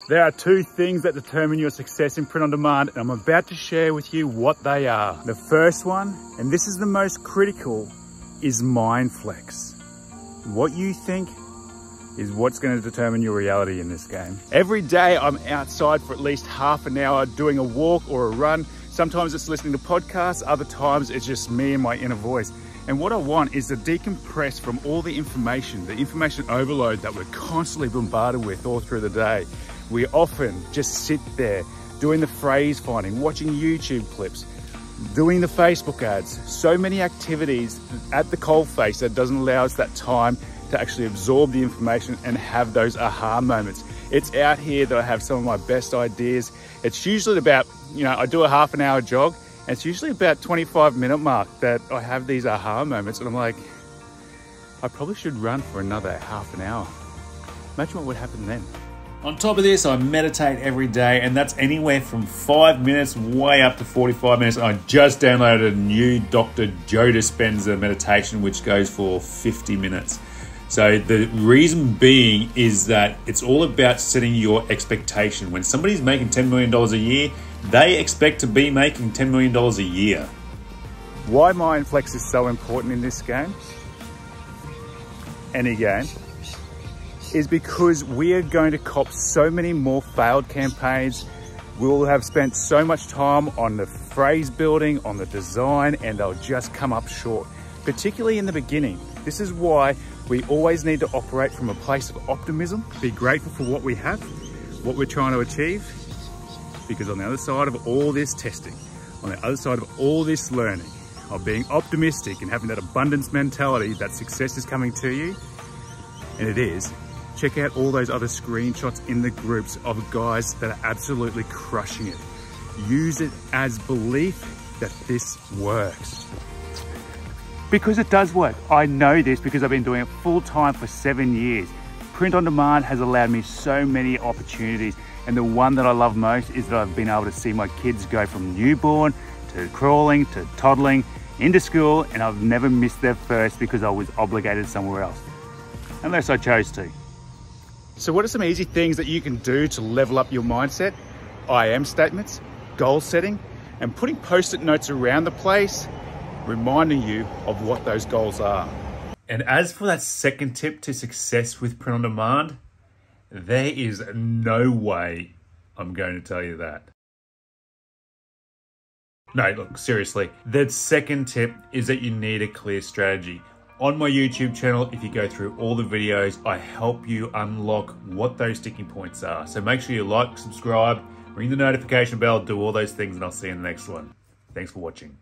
There are two things that determine your success in print on demand, and I'm about to share with you what they are. The first one, and this is the most critical, is mind flex. What you think is what's going to determine your reality in this game. Every day I'm outside for at least half an hour doing a walk or a run. Sometimes it's listening to podcasts, other times it's just me and my inner voice. And what I want is to decompress from all the information overload that we're constantly bombarded with all through the day. We often just sit there doing the phrase finding, watching YouTube clips, doing the Facebook ads, so many activities at the coalface that doesn't allow us that time to actually absorb the information and have those aha moments. It's out here that I have some of my best ideas. It's usually about, I do a half an hour jog, and it's usually about 25-minute mark that I have these aha moments, and I'm like, I probably should run for another half an hour. Imagine what would happen then. On top of this, I meditate every day, and that's anywhere from 5 minutes way up to 45 minutes. I just downloaded a new Dr. Joe Dispenza meditation, which goes for 50 minutes. So the reason being is that it's all about setting your expectation. When somebody's making $10 million a year, they expect to be making $10 million a year. Why mind flex is so important in this game, any game, is because we are going to cop so many more failed campaigns. We'll have spent so much time on the phrase building, on the design, and they'll just come up short, particularly in the beginning. This is why we always need to operate from a place of optimism, be grateful for what we have, what we're trying to achieve, because on the other side of all this testing, on the other side of all this learning, of being optimistic and having that abundance mentality that success is coming to you, and it is, check out all those other screenshots in the groups of guys that are absolutely crushing it. Use it as belief that this works. Because it does work. I know this because I've been doing it full time for 7 years. Print on demand has allowed me so many opportunities. And the one that I love most is that I've been able to see my kids go from newborn to crawling to toddling into school, and I've never missed their first because I was obligated somewhere else, unless I chose to. So what are some easy things that you can do to level up your mindset? I am statements, goal setting, and putting post-it notes around the place, reminding you of what those goals are. And as for that second tip to success with print on demand, there is no way I'm going to tell you that. No, look, seriously. The second tip is that you need a clear strategy. On my YouTube channel, if you go through all the videos, I help you unlock what those sticking points are. So make sure you like, subscribe, ring the notification bell, do all those things, and I'll see you in the next one. Thanks for watching.